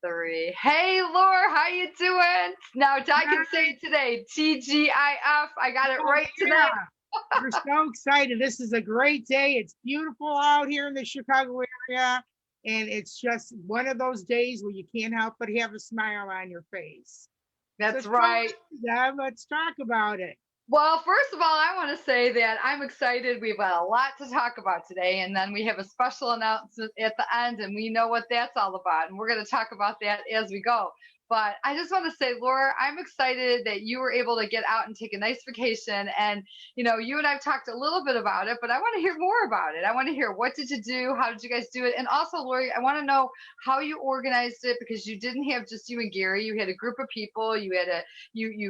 Three. Hey, Laura, how you doing? Now, I can say Hi. it today. TGIF. I got it Oh, right today. yeah. We're so excited. This is a great day. It's beautiful out here in the Chicago area. And it's just one of those days where you can't help but have a smile on your face. So That's tell right. us, Deb, let's talk about it. Well, first of all, I want to say that I'm excited. We've got a lot to talk about today, and then we have a special announcement at the end, and we know what that's all about. And we're going to talk about that as we go. But I just want to say, Laura, I'm excited that you were able to get out and take a nice vacation. And, you and I've talked a little bit about it, but I want to hear more about it. I want to hear, what did you do? How did you guys do it? And also, Lori, I want to know how you organized it, because you didn't have just you and Gary. You had a group of people. You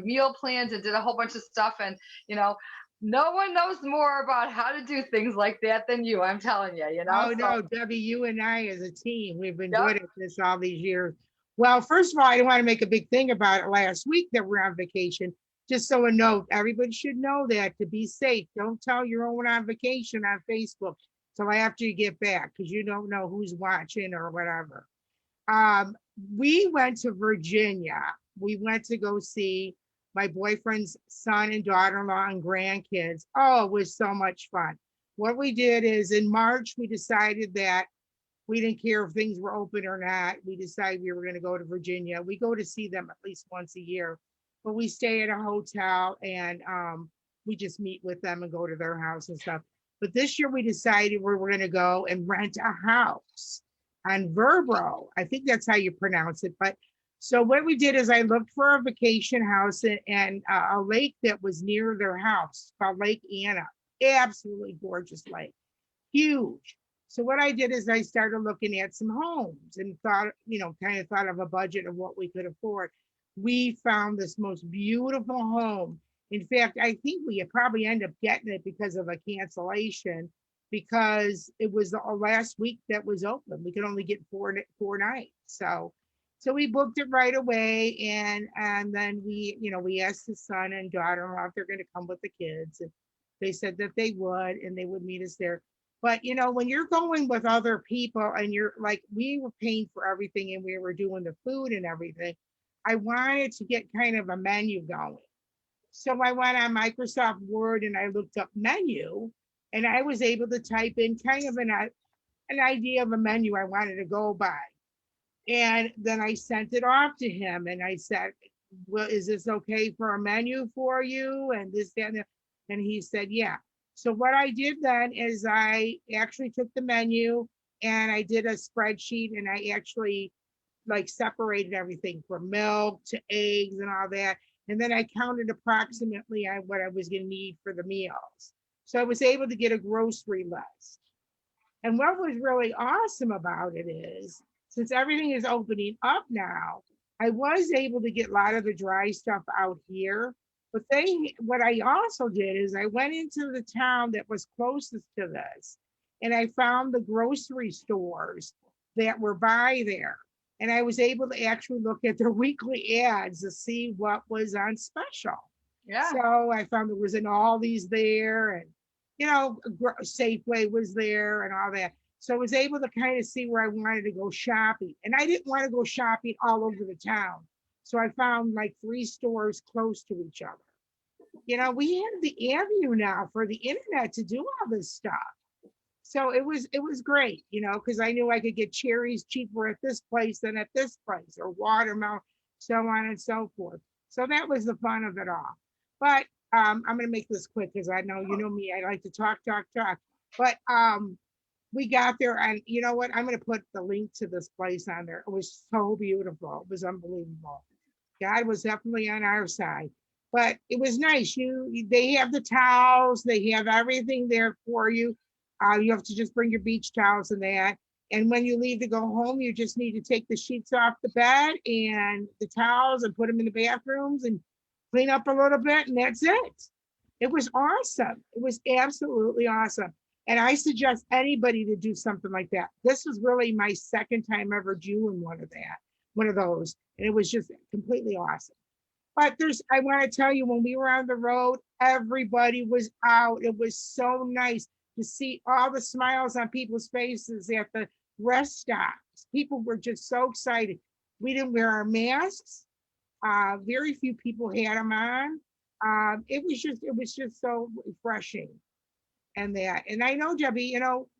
meal plans and did a whole bunch of stuff. And you know no one knows more about how to do things like that than you, I'm telling you. Oh, So no, Debbie, you and I as a team, we've been yep. good at this all these years. Well, first of all, I don't want to make a big thing about it last week that we're on vacation. Just so a note, everybody should know that to be safe. Don't tell you're going on vacation on Facebook till after you get back because you don't know who's watching or whatever. Um, we went to Virginia. We went to go see my boyfriend's son and daughter-in-law and grandkids. Oh, it was so much fun. What we did is in March, we decided that we didn't care if things were open or not. We decided we were going to go to Virginia. We go to see them at least once a year, but we stay at a hotel and we just meet with them and go to their house and stuff. But this year we decided we were going to go and rent a house on Verbro. I think that's how you pronounce it. But so what we did is I looked for a vacation house and a lake that was near their house called Lake Anna. Absolutely gorgeous lake, huge. So what I did is I started looking at some homes and thought, kind of thought of a budget of what we could afford. We found this most beautiful home. In fact, I think we probably end up getting it because of a cancellation because it was the last week that was open. We could only get four nights. So we booked it right away and then we asked the son and daughter-in-law if they're going to come with the kids, and they said that they would and they would meet us there. But when you're going with other people and you're like, we were paying for everything and we were doing the food and everything, I wanted to get kind of a menu going. So I went on Microsoft Word and I looked up menu and I was able to type in kind of an idea of a menu I wanted to go by. And then I sent it off to him and I said, well, is this okay for a menu for you? And this, that, and that. And he said, yeah. So what I did then is I actually took the menu and I did a spreadsheet and I actually like separated everything from milk to eggs and all that. And then I counted approximately on what I was going to need for the meals. So I was able to get a grocery list. And what was really awesome about it is, since everything is opening up now, I was able to get a lot of the dry stuff out here. But what I also did is I went into the town that was closest to this, and I found the grocery stores that were by there. And I was able to actually look at their weekly ads to see what was on special. Yeah. So I found there was an Aldi's there, and Safeway was there and all that. So I was able to kind of see where I wanted to go shopping. And I didn't want to go shopping all over the town. So I found like 3 stores close to each other. We have the avenue now for the internet to do all this stuff. So it was great, because I knew I could get cherries cheaper at this place than at this place, or watermelon, so on and so forth. So that was the fun of it all. But I'm going to make this quick because I know you know me. I like to talk, talk, talk. But we got there, and you know what? I'm going to put the link to this place on there. It was so beautiful. It was unbelievable. God was definitely on our side. But it was nice. They have the towels. They have everything there for you. You have to just bring your beach towels and that. And when you leave to go home, you just need to take the sheets off the bed and the towels and put them in the bathrooms and clean up a little bit, and that's it. It was awesome. It was absolutely awesome. And I suggest anybody to do something like that. This was really my second time ever doing one of those. And it was just completely awesome. But I want to tell you, when we were on the road, everybody was out. It was so nice to see all the smiles on people's faces at the rest stops. People were just so excited. We didn't wear our masks. Very few people had them on. It was just so refreshing. And I know, Debbie,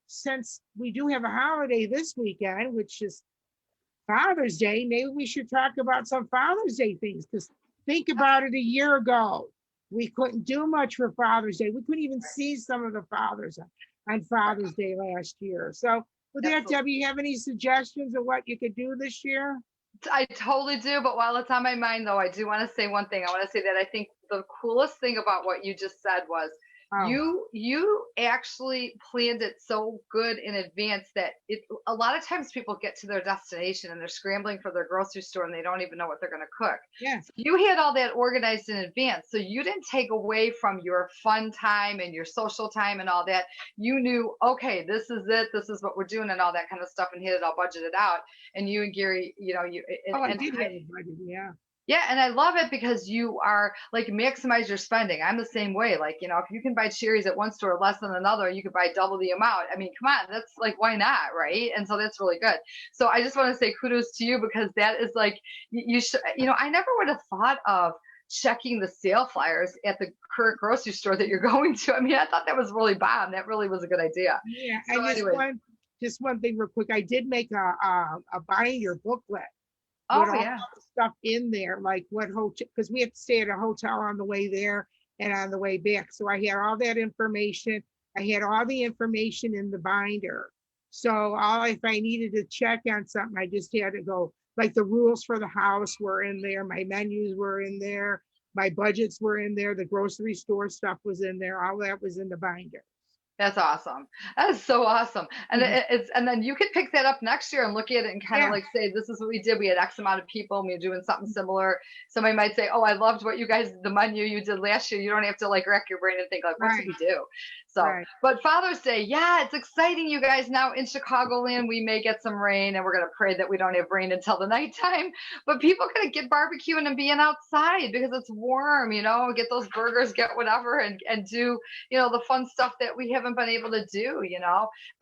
since we do have a holiday this weekend, which is Father's Day, maybe we should talk about some Father's Day things. Because think about it, a year ago, we couldn't do much for Father's Day. We couldn't even see some of the fathers on Father's Day last year. So with that, Absolutely. Debbie, you have any suggestions of what you could do this year? I totally do, but while it's on my mind though, I do want to say one thing. I want to say that I think the coolest thing about what you just said was Oh, you actually planned it so good in advance that a lot of times people get to their destination and they're scrambling for their grocery store and they don't even know what they're going to cook. yes, So you had all that organized in advance. So you didn't take away from your fun time and your social time and all that. You knew, okay, this is it, this is what we're doing and all that kind of stuff and had it all budgeted out. And you and Gary, oh, I and did have a budget, yeah. yeah, and I love it because you are like maximize your spending. I'm the same way. Like, if you can buy cherries at one store less than another, you could buy double the amount. I mean, come on, that's like, why not? Right. And so that's really good. So I just want to say kudos to you because that is like, you should, I never would have thought of checking the sale flyers at the current grocery store that you're going to. I mean, I thought that was really bomb. That really was a good idea. Yeah, So and anyways, just one thing real quick. I did make a binder booklet with oh all yeah, the stuff in there, like what hotel, because we have to stay at a hotel on the way there and on the way back. So I had all that information. I had all the information in the binder. So if I needed to check on something, I just had to go, like the rules for the house were in there, my menus were in there, my budgets were in there, the grocery store stuff was in there, all that was in the binder. that's awesome. That is so awesome. And and then you could pick that up next year and look at it and kind of Yeah, like say, this is what we did. We had X amount of people and we were doing something similar. Somebody might say, oh, I loved what you guys, the menu you did last year. You don't have to like rack your brain and think like, what did right, we do? So, right. but Father's Day, yeah, it's exciting, you guys. Now in Chicagoland, we may get some rain and we're going to pray that we don't have rain until the nighttime. But people going to get barbecuing and being outside because it's warm, get those burgers, get whatever and do the fun stuff that we haven't been able to do.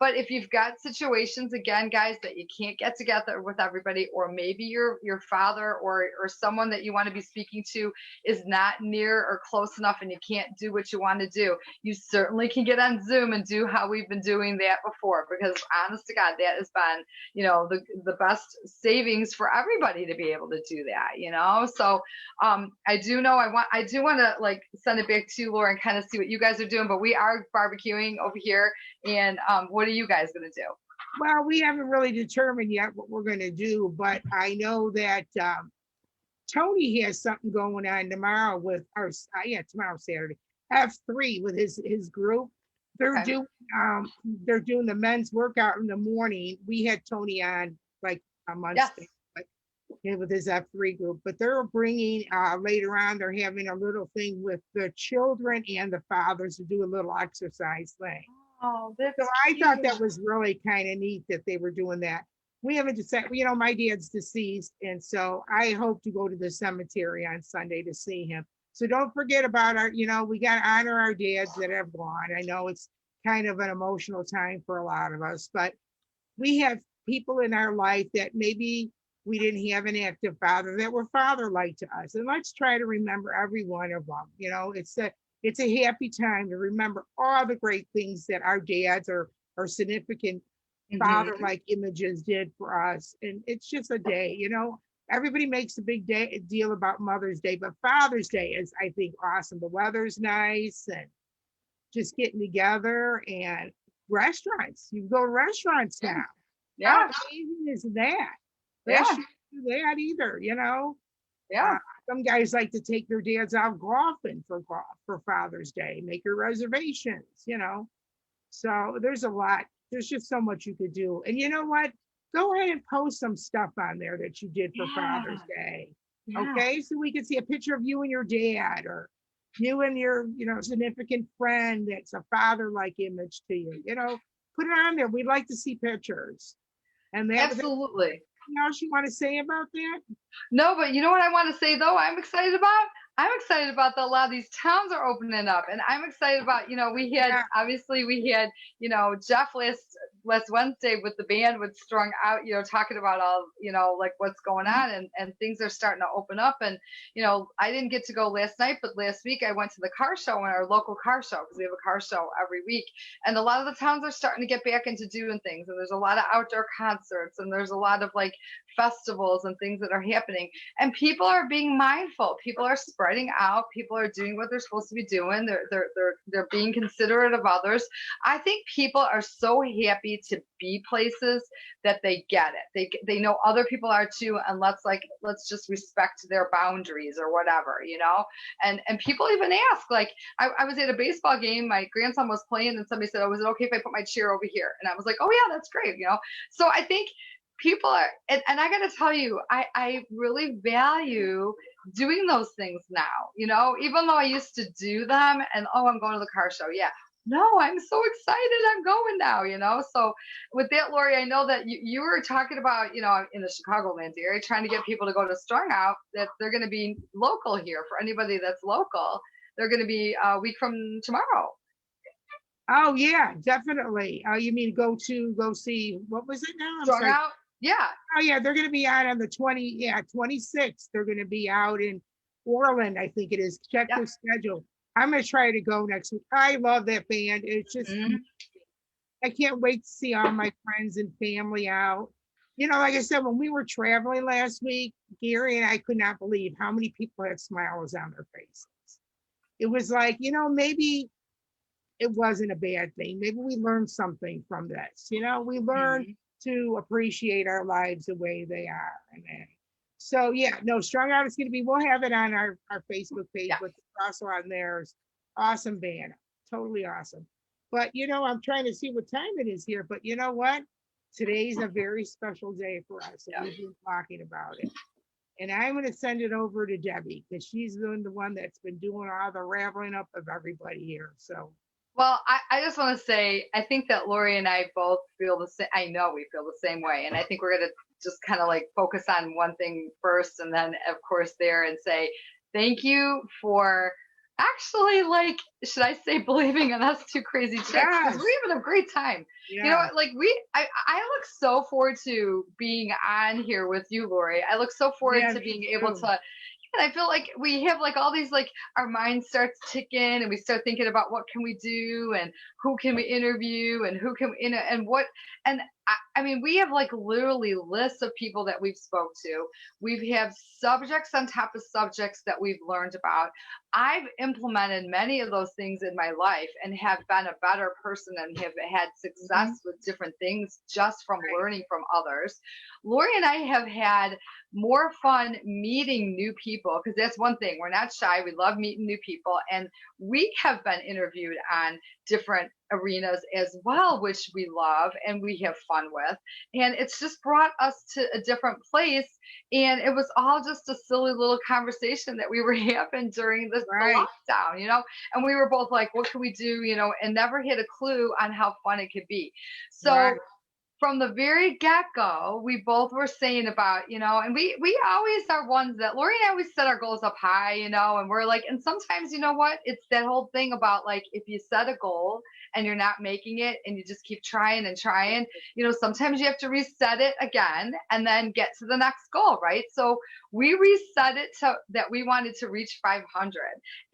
But if you've got situations, again, guys, that you can't get together with everybody, or maybe your father or someone that you want to be speaking to is not near or close enough and you can't do what you want to do, you certainly can get on Zoom and do how we've been doing that before, because honest to God, that has been, the best savings for everybody to be able to do that. So I do know I do want to like send it back to you, Laura, and kind of see what you guys are doing. But we are barbecuing over here, and what are you guys gonna do? Well, we haven't really determined yet what we're going to do, but I know that Tony has something going on tomorrow with yeah, tomorrow Saturday, F3 with his group. They're Okay. doing they're doing the men's workout in the morning. We had Tony on like a month Yes. ago, with his F3 group, but they're bringing later on. They're having a little thing with the children and the fathers to do a little exercise thing. Oh, So that's I thought that cute. was really kind of neat that they were doing that. We haven't decided, my dad's deceased, and so I hope to go to the cemetery on Sunday to see him. So don't forget about we got to honor our dads that have gone. I know it's kind of an emotional time for a lot of us, but we have people in our life that maybe we didn't have an active father that were father-like to us. And let's try to remember every one of them. It's a happy time to remember all the great things that our dads or significant Hmm. father-like images did for us. And it's just a day. Everybody makes a big deal about Mother's Day, but Father's Day is, I think, awesome. The weather's nice and just getting together, and restaurants. You can go to restaurants now. How Yeah. amazing is that? Yeah. Restaurants do that either. Uh, Yeah. some guys like to take their dads out golfing for Father's Day, make your reservations. So there's a lot. There's just so much you could do. And you know what? Go ahead and post some stuff on there that you did for Father's Yeah. Day. Yeah. Okay, so we can see a picture of you and your dad, or you and your significant friend that's a father-like image to you. Put it on there. We'd like to see pictures. And that was anything Absolutely. else you want to say about that? No, but you know what I want to say though, I'm excited about? I'm excited about that a lot of these towns are opening up. And I'm excited about, we had Yeah, obviously we had, Jeff last last Wednesday with the band with Strung Out, talking about all, like what's going on, and things are starting to open up. And, I didn't get to go last night, but last week I went to the car show, in our local car show, because we have a car show every week. And a lot of the towns are starting to get back into doing things. And there's a lot of outdoor concerts, and there's a lot of like festivals and things that are happening. And people are being mindful. People are spreading out. People are doing what they're supposed to be doing. They're being considerate of others. I think people are so happy to be places that they get it. They know other people are too, and let's just respect their boundaries or whatever, And people even ask, like, I was at a baseball game, my grandson was playing, and somebody said, "Oh, is it okay if I put my chair over here?" And I was like, "Oh yeah, that's great," So I think people are, and I got to tell you, I really value doing those things now, even though I used to do them and, oh, I'm going to the car show. Yeah. No, I'm so excited. I'm going now. So with that, Lori, I know that you were talking about, in the Chicagoland area, trying to get people to go to Strung Out, that they're going to be local here. For anybody that's local, they're going to be a week from tomorrow. Oh yeah, definitely. Oh, you mean go see, what was it now? Strung Out? Yeah. Oh yeah, they're going to be out on the 26th. They're going to be out in Orland, I think it is. Check their schedule. I'm going to try to go next week. I love that band. It's just, I can't wait to see all my friends and family out. Like I said, when we were traveling last week, Gary and I could not believe how many people had smiles on their faces. It was like, maybe it wasn't a bad thing. Maybe we learned something from this. We learned to appreciate our lives the way they are. So yeah, no, Strung Out is going to be, we'll have it on our Facebook page, but also on theirs. Awesome band, totally awesome. But I'm trying to see what time it is here, but you know what? Today's a very special day for us. And we've been talking about it. And I'm going to send it over to Debbie, because she's been the one that's been doing all the raveling up of everybody here. So. Well, I just want to say, I think that Lori and I both feel the same. I know we feel the same way. And I think we're going to just kind of like focus on one thing first, and then of course there, and say, thank you for actually, like, should I say, believing in us two crazy chicks? Because we're having a great time. Yeah. I look so forward to being on here with you, Lori. I look so forward to being able to. And I feel like we have like all these, like, our mind starts ticking, and we start thinking about what can we do, and who can we interview, and who can, and what, and I mean, we have like literally lists of people that we've spoke to. We have subjects on top of subjects that we've learned about. I've implemented many of those things in my life and have been a better person and have had success with different things just from learning from others. Lori and I have had more fun meeting new people, because that's one thing. We're not shy. We love meeting new people. And we have been interviewed on different arenas as well, which we love and we have fun with. And it's just brought us to a different place. And it was all just a silly little conversation that we were having during the lockdown, and we were both like, what can we do, and never had a clue on how fun it could be. So from the very get-go, we both were saying about, and we always are ones that, Lori and I always set our goals up high, and we're like, and sometimes, you know what, it's that whole thing about, like, if you set a goal and you're not making it and you just keep trying and trying, sometimes you have to reset it again and then get to the next goal, right? So we reset it to that we wanted to reach 500,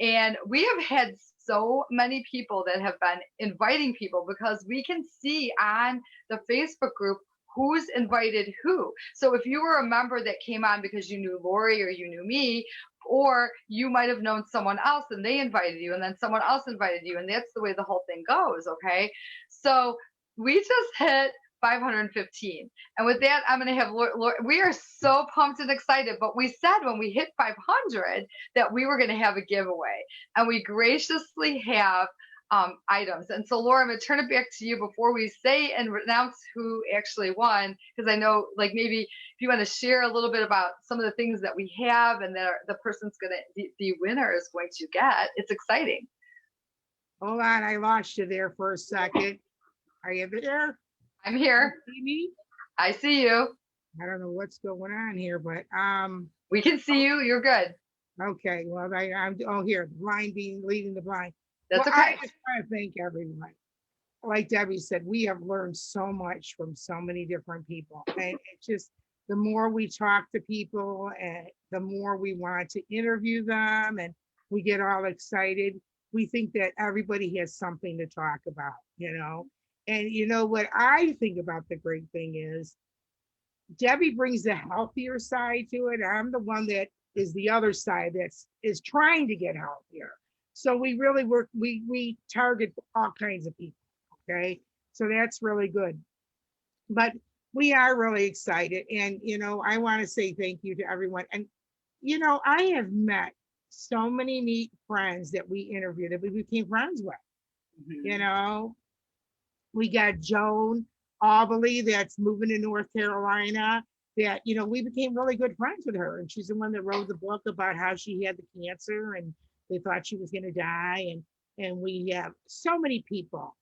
and we have had so many people that have been inviting people, because we can see on the Facebook group who's invited who. So if you were a member that came on because you knew Lori or you knew me, or you might have known someone else and they invited you, and then someone else invited you, and that's the way the whole thing goes. Okay. So we just hit 515. And with that, I'm going to have Lori. We are so pumped and excited, but we said when we hit 500 that we were going to have a giveaway, and we graciously have items. And so, Laura, I'm going to turn it back to you before we say and announce who actually won, because I know, like, maybe if you want to share a little bit about some of the things that we have and that the person's going to, the winner is going to get. It's exciting. Hold on, I lost you there for a second. Are you there? I'm here. You see me? I see you. I don't know what's going on here, but we can see you. You're good. Okay. Well, I'm here. The blind being leading the blind. That's well, okay. I just want to thank everyone. like Debbie said, we have learned so much from so many different people. And it's just the more we talk to people and the more we want to interview them and we get all excited. We think that everybody has something to talk about, you know. And you know what I think about the great thing is Debbie brings the healthier side to it. I'm the one that is the other side that's is trying to get healthier. So we really work, we target all kinds of people. Okay. So that's really good. But we are really excited. And you know, I want to say thank you to everyone. And you know, I have met so many neat friends that we interviewed that we became friends with. You know, we got Joan Aubley that's moving to North Carolina. That, you know, we became really good friends with her. And she's the one that wrote the book about how she had the cancer and they thought she was going to die. And we have so many people,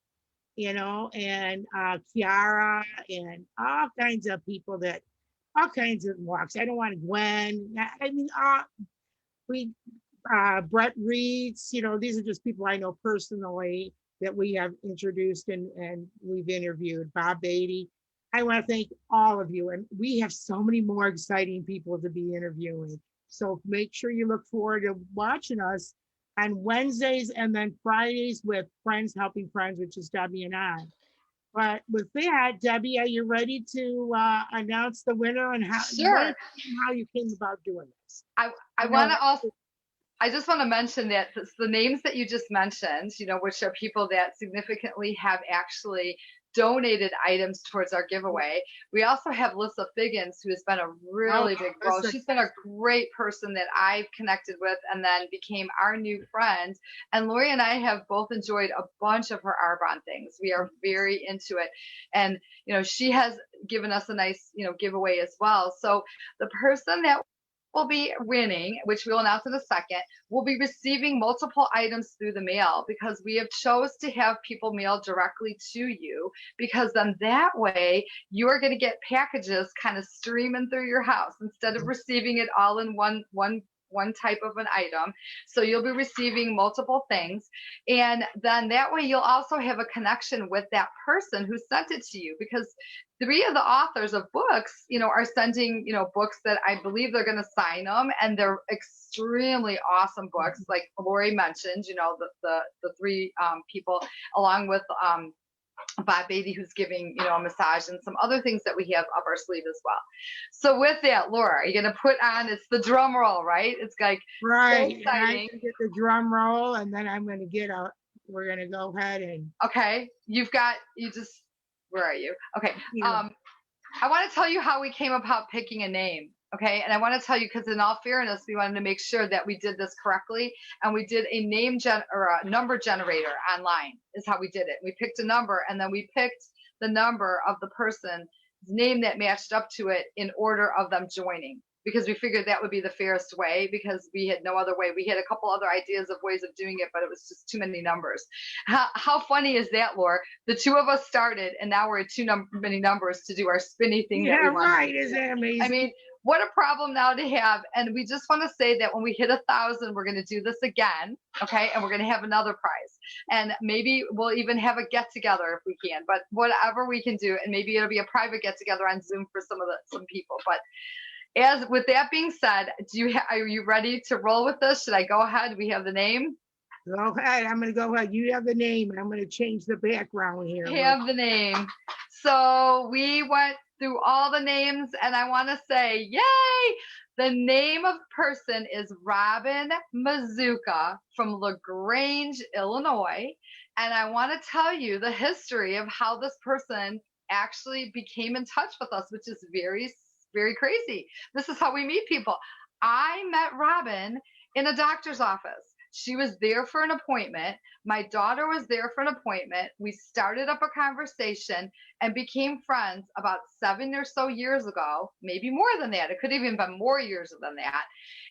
you know, and Kiara and all kinds of people that all kinds of walks. I don't want Gwen. I mean, we Brett Reeds, you know, these are just people I know personally that we have introduced and we've interviewed. Bob Beatty. I want to thank all of you. And we have so many more exciting people to be interviewing. So make sure you look forward to watching us on Wednesdays and then Fridays with Friends Helping Friends, which is Debbie and I. But with that, Debbie, are you ready to announce the winner and Sure. how you came about doing this? I want to also, I just want to mention that the names that you just mentioned, you know, which are people that significantly have actually donated items towards our giveaway. We also have Lissa Figgins, who has been a really big role. She's been a great person that I've connected with and then became our new friend. And Lori and I have both enjoyed a bunch of her Arbonne things. We are very into it. And, you know, she has given us a nice, you know, giveaway as well. So the person that will be winning, which we'll announce in a second, will be receiving multiple items through the mail because we have chose to have people mail directly to you because then that way you're going to get packages kind of streaming through your house instead of receiving it all in one type of an item. So you'll be receiving multiple things. And then that way you'll also have a connection with that person who sent it to you because 3 of the authors of books, you know, are sending, you know, books that I believe they're going to sign them and they're extremely awesome books. Like Lori mentioned, you know, the 3 people along with Bob Beatty, who's giving, you know, a massage and some other things that we have up our sleeve as well. So with that, Laura, are you going to put on, it's the drum roll, right? It's like right. So exciting. I get the drum roll and then I'm going to get out. We're going to go ahead and. Okay. Where are you? Okay. I want to tell you how we came about picking a name. Okay. And I want to tell you, because in all fairness, we wanted to make sure that we did this correctly. And we did a a number generator online is how we did it. We picked a number and then we picked the number of the person's name that matched up to it in order of them joining. Because we figured that would be the fairest way because we had no other way. We had a couple other ideas of ways of doing it, but it was just too many numbers. How funny is that, Laura? The 2 of us started and now we're at many numbers to do our spinny thing. Yeah, right. Isn't that amazing? I mean, what a problem now to have. And we just want to say that when we hit 1,000, we're going to do this again. Okay. And we're going to have another prize. And maybe we'll even have a get together if we can, but whatever we can do. And maybe it'll be a private get together on Zoom for some people. But as with that being said, are you ready to roll with this? Should I go ahead? We have the name. Go ahead. I'm going to go ahead. You have the name, and I'm going to change the background here. Have the name. So we went through all the names, and I want to say, yay! The name of the person is Robin Mazuka from LaGrange, Illinois. And I want to tell you the history of how this person actually became in touch with us, which is very, very crazy. This is how we meet people. I met Robin in a doctor's office. She was there for an appointment. My daughter was there for an appointment. We started up a conversation and became friends about 7 or so years ago, maybe more than that. It could have even been more years than that.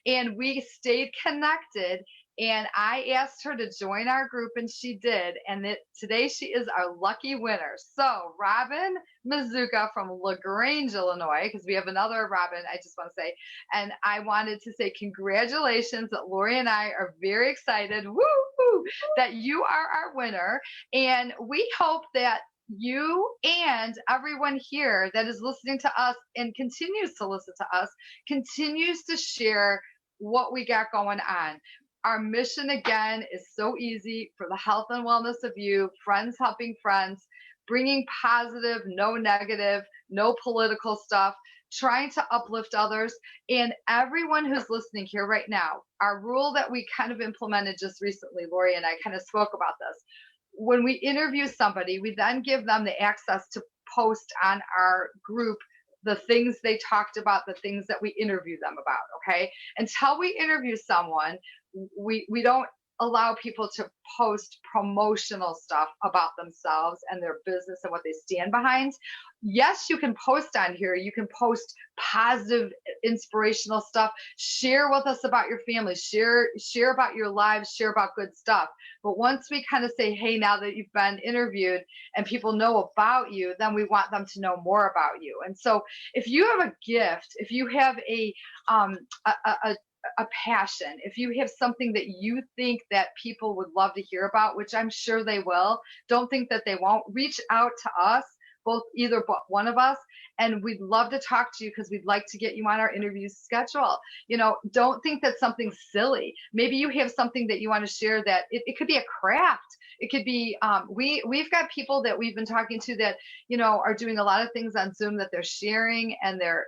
And we stayed connected. And I asked her to join our group, and she did. And today she is our lucky winner. So Robin Mazuka from LaGrange, Illinois, because we have another Robin, I just want to say. And I wanted to say congratulations that Lori and I are very excited. Woo! that you are our winner. And we hope that you and everyone here that is listening to us and continues to listen to us continues to share what we got going on. Our mission, again, is so easy: for the health and wellness of you, friends helping friends, bringing positive, no negative, no political stuff, trying to uplift others. And everyone who's listening here right now, our rule that we kind of implemented just recently, Lori and I kind of spoke about this. When we interview somebody, we then give them the access to post on our group the things they talked about, the things that we interview them about. Okay. Until we interview someone, we don't allow people to post promotional stuff about themselves and their business and what they stand behind. Yes, you can post on here. You can post positive, inspirational stuff. Share with us about your family. Share about your lives. Share about good stuff. But once we kind of say, hey, now that you've been interviewed and people know about you, then we want them to know more about you. And so if you have a gift, if you have a passion, if you have something that you think that people would love to hear about, which I'm sure they will, don't think that they won't, reach out to us, both, either one of us, and we'd love to talk to you because we'd like to get you on our interview schedule. You know, don't think that something's silly. Maybe you have something that you want to share that it could be a craft. It could be, we've got people that we've been talking to that, you know, are doing a lot of things on Zoom that they're sharing, and they're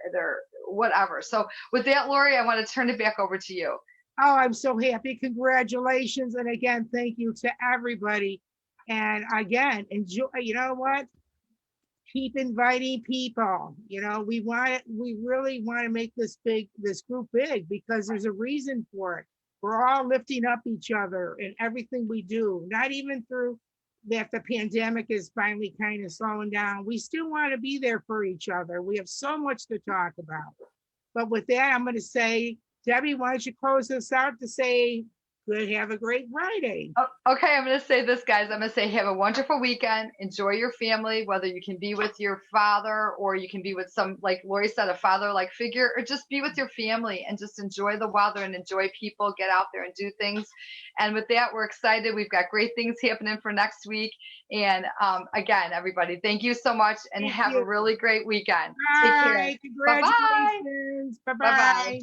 whatever. So with that, Lori, I want to turn it back over to you. Oh, I'm so happy. Congratulations. And again, thank you to everybody. And again, enjoy, you know what? Keep inviting people. You know, we really want to make this group big, because there's a reason for it. We're all lifting up each other in everything we do, not even through that the pandemic is finally kind of slowing down. We still want to be there for each other. We have so much to talk about. But with that, I'm going to say, Debbie, why don't you close us out to say, good, have a great Friday. Okay, I'm going to say this, guys. I'm going to say, have a wonderful weekend. Enjoy your family, whether you can be with your father or you can be with some, like Lori said, a father-like figure, or just be with your family and just enjoy the weather and enjoy people. Get out there and do things. And with that, we're excited. We've got great things happening for next week. And again, everybody, thank you so much, and have a really great weekend. Bye. Take care. Congratulations. Bye-bye.